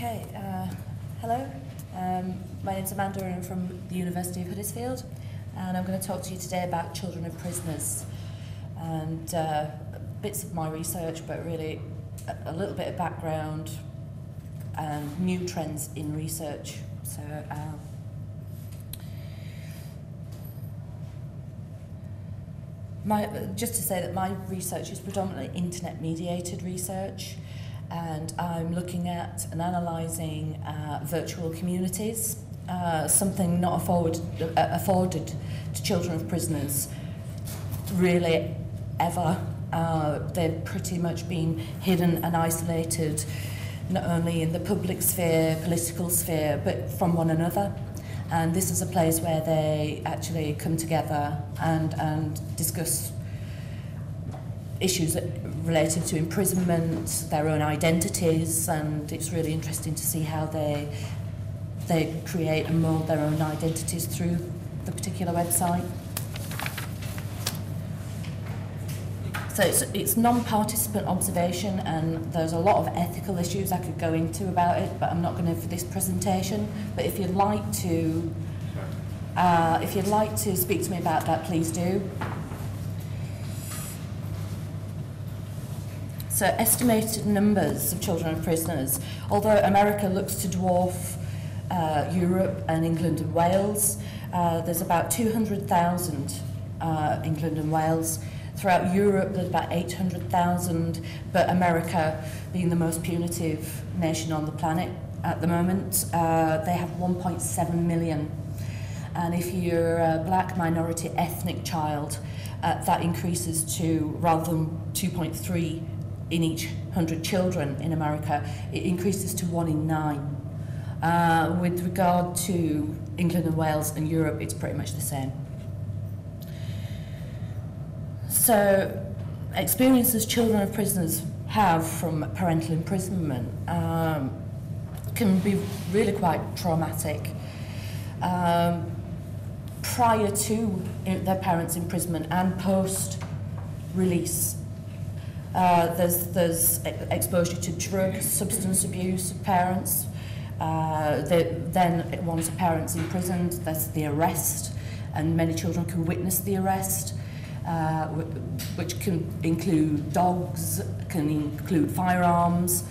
Okay, hello. My name's Amanda and I'm from the University of Huddersfield, and I'm going to talk to you today about children of prisoners and bits of my research, but really a little bit of background and new trends in research. So just to say that my research is predominantly internet mediated research, and I'm looking at and analysing virtual communities, something not afforded to children of prisoners really ever. They've pretty much been hidden and isolated, not only in the public sphere, political sphere, but from one another. And this is a place where they actually come together and discuss issues related to imprisonment, their own identities, and it's really interesting to see how they create and mould their own identities through the particular website. So it's non-participant observation, and there's a lot of ethical issues I could go into about it, but I'm not going to for this presentation. But if you'd like to speak to me about that, please do. So estimated numbers of children of prisoners. Although America looks to dwarf Europe and England and Wales, there's about 200,000 England and Wales. Throughout Europe, there's about 800,000, but America, being the most punitive nation on the planet at the moment, they have 1.7 million. And if you're a black minority ethnic child, that increases to, rather than 2.3 in each 100 children in America, it increases to 1 in 9. With regard to England and Wales and Europe, it's pretty much the same. So, experiences children of prisoners have from parental imprisonment can be really quite traumatic. Prior to their parents' imprisonment and post-release, there's exposure to drug, substance abuse of parents. Then, once a parent's imprisoned, there's the arrest, and many children can witness the arrest. Which can include dogs, can include firearms,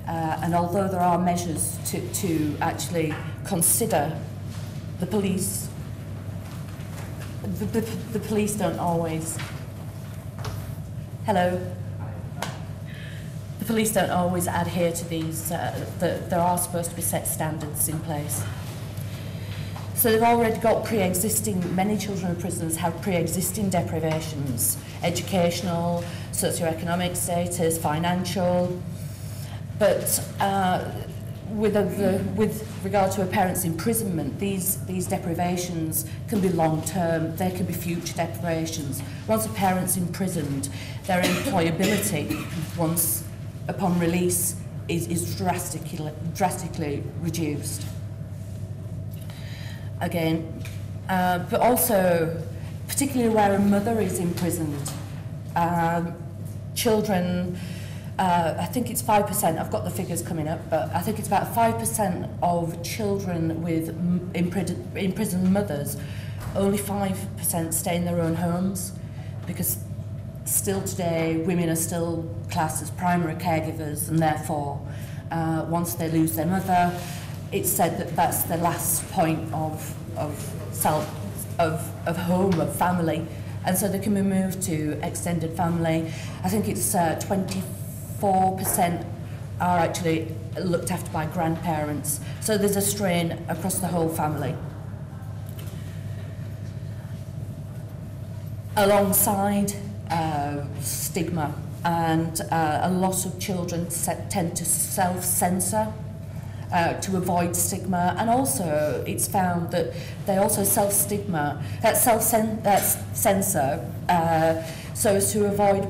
and although there are measures to actually consider, the police don't always. Hello. The police don't always adhere to these. There are supposed to be set standards in place. So they've already got many children of prisoners have pre-existing deprivations, educational, socioeconomic status, financial, but with regard to a parent's imprisonment, these deprivations can be long-term, there can be future deprivations. Once a parent's imprisoned, their employability, once upon release, is drastically reduced. Again, but also, particularly where a mother is imprisoned, children, I think it's 5%, I've got the figures coming up, but I think it's about 5% of children with imprisoned mothers, only 5% stay in their own homes, because still today women are still classed as primary caregivers, and therefore once they lose their mother, it's said that that's the last point of home, of family, and so they can be moved to extended family. I think it's 24% are actually looked after by grandparents, so there's a strain across the whole family. Alongside stigma, and a lot of children tend to self-censor to avoid stigma, and also it's found that they also self-censor so as to avoid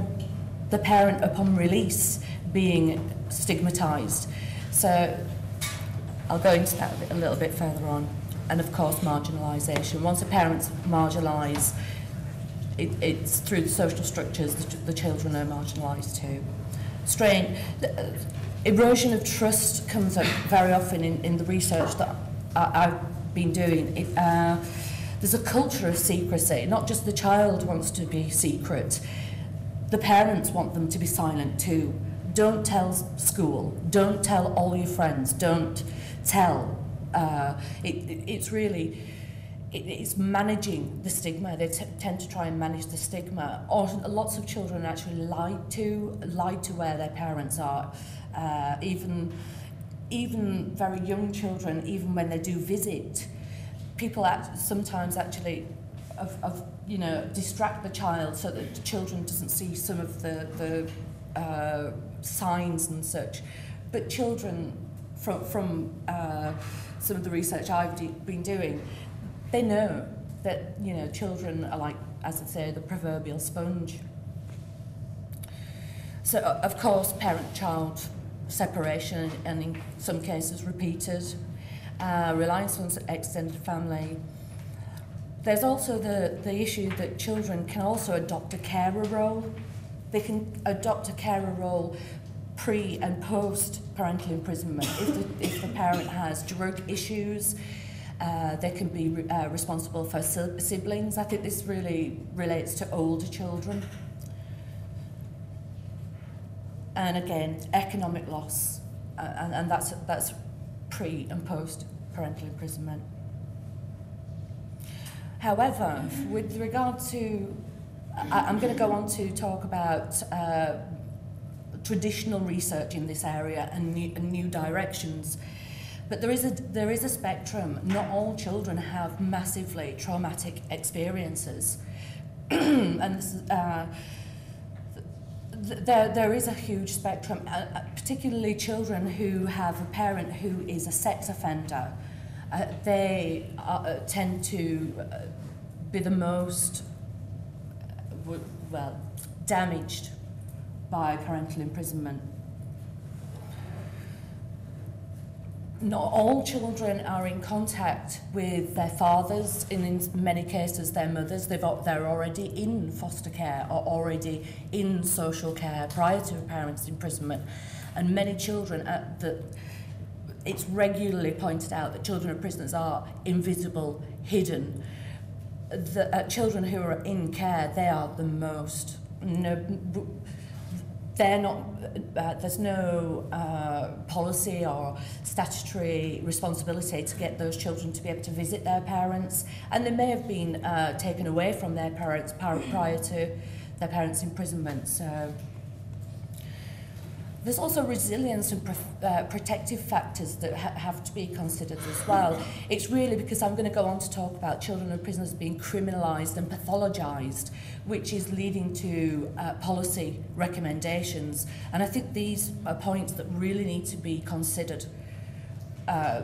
the parent upon release being stigmatised. So I'll go into that a little bit further on. And of course marginalisation. Once a parent's marginalised, it's through the social structures the children are marginalised too. Erosion of trust comes up very often in the research that I've been doing. There's a culture of secrecy. Not just the child wants to be secret, the parents want them to be silent too. Don't tell school, don't tell all your friends, don't tell. It's really, it's managing the stigma. They tend to try and manage the stigma. Or lots of children actually lied to where their parents are. Even very young children, even when they do visit, people sometimes actually distract the child so that the children doesn't see some of the signs and such. But children, from some of the research I've been doing, they know that children are like, as I say, the proverbial sponge. So of course, parent-child separation, and in some cases repeated, reliance on extended family. There's also the issue that children can also adopt a carer role. They can adopt a carer role pre and post parental imprisonment. If the parent has drug issues, they can be responsible for siblings. I think this really relates to older children. And again, economic loss, and that's pre and post parental imprisonment. However, with regard to, I'm going to go on to talk about traditional research in this area and new directions. But there is a spectrum. Not all children have massively traumatic experiences, and this, there is a huge spectrum, particularly children who have a parent who is a sex offender. They tend to be the most damaged by parental imprisonment. Not all children are in contact with their fathers, in many cases their mothers. They're already in foster care or already in social care prior to a parent's imprisonment. And many children, it's regularly pointed out that children of prisoners are invisible, hidden. Children who are in care, they are the most, they're not, there's no policy or statutory responsibility to get those children to be able to visit their parents, and they may have been taken away from their parents prior to their parents' imprisonment. So there's also resilience and protective factors that have to be considered as well. It's really because I'm going to go on to talk about children of prisoners being criminalised and pathologised, which is leading to policy recommendations. And I think these are points that really need to be considered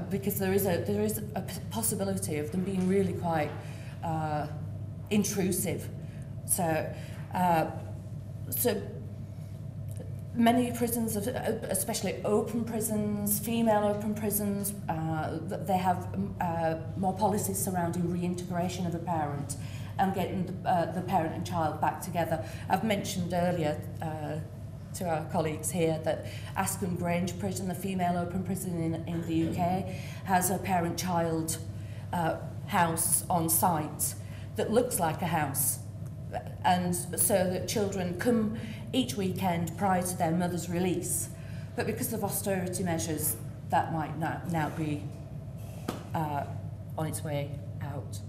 because there is a possibility of them being really quite intrusive. So many prisons, especially open prisons, female open prisons, they have more policies surrounding reintegration of a parent and getting the parent and child back together. I've mentioned earlier to our colleagues here that Ascombe Grange Prison, the female open prison in the UK, has a parent-child house on site that looks like a house. And so that children come each weekend prior to their mother's release. But because of austerity measures, that might now be on its way out.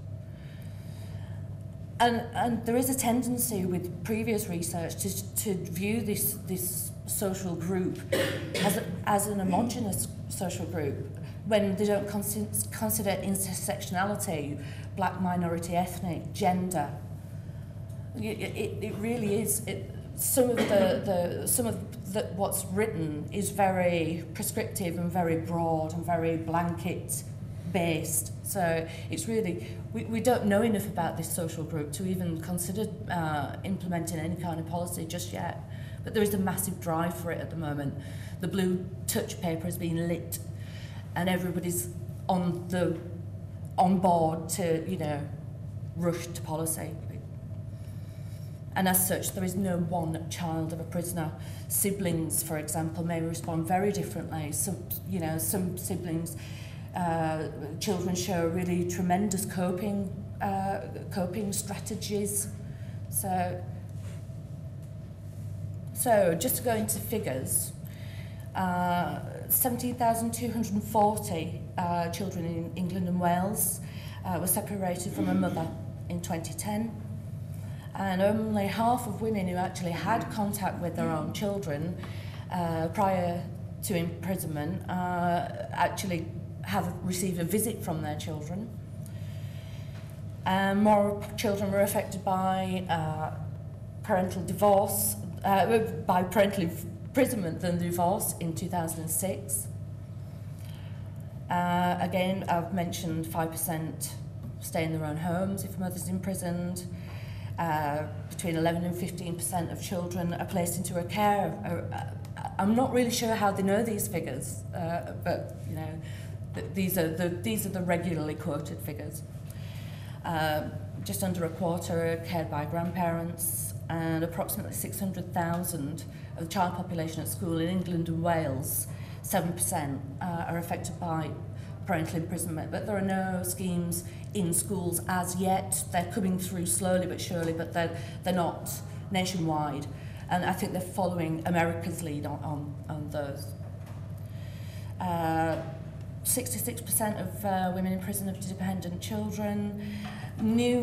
And there is a tendency with previous research to view this social group as an homogenous social group when they don't consider intersectionality, black, minority, ethnic, gender. It really is. Some of what's written is very prescriptive and very broad and very blanket based. So it's really we don't know enough about this social group to even consider implementing any kind of policy just yet. But there is a massive drive for it at the moment. The blue touch paper has been lit, and everybody's on board to rush to policy. And as such, there is no one child of a prisoner. Siblings, for example, may respond very differently. So, you know, some siblings, children show really tremendous coping strategies. So just to go into figures, 17,240 children in England and Wales were separated from a mother in 2010. And only half of women who actually had contact with their own children prior to imprisonment actually have received a visit from their children. More children were affected by parental divorce, by parental imprisonment than divorce in 2006. Again, I've mentioned 5% stay in their own homes if a mother's imprisoned. Between 11 and 15% of children are placed into a care. I'm not really sure how they know these figures, but you know, these are the regularly quoted figures. Just under a quarter are cared by grandparents, and approximately 600,000 of the child population at school in England and Wales, 7%, are affected by parental imprisonment. But there are no schemes in schools as yet. They're coming through slowly but surely, but they're not nationwide. And I think they're following America's lead on those. 66% of women in prison have dependent children. New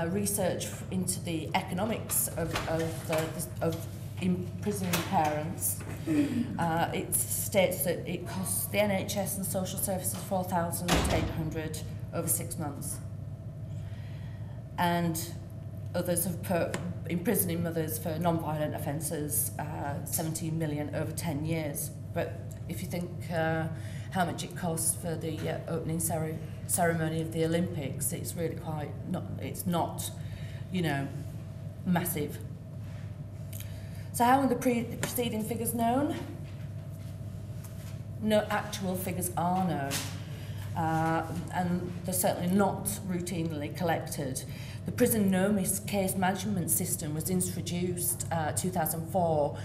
research into the economics of imprisoning parents, it states that it costs the NHS and social services $4,800 over 6 months. And others have put imprisoning mothers for non-violent offences, 17 million over 10 years. But if you think how much it costs for the opening ceremony of the Olympics, it's really quite it's not, you know, massive. So how are the preceding figures known? No actual figures are known, and they're certainly not routinely collected. The prison no-miss case management system was introduced 2004,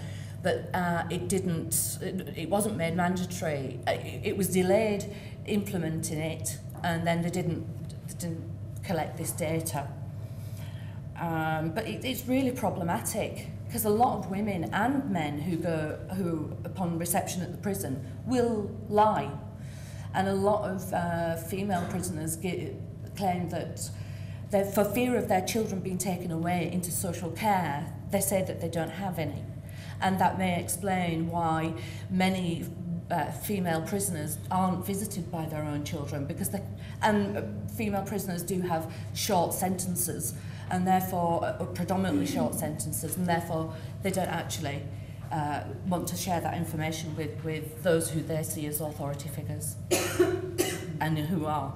but it wasn't made mandatory. It was delayed implementing it, and then they didn't collect this data. But it's really problematic, because a lot of women and men who upon reception at the prison will lie, and a lot of female prisoners claim that for fear of their children being taken away into social care, they say that they don't have any, and that may explain why many female prisoners aren't visited by their own children, because female prisoners do have short sentences, and therefore predominantly short sentences, and therefore they don't actually want to share that information with those who they see as authority figures and who are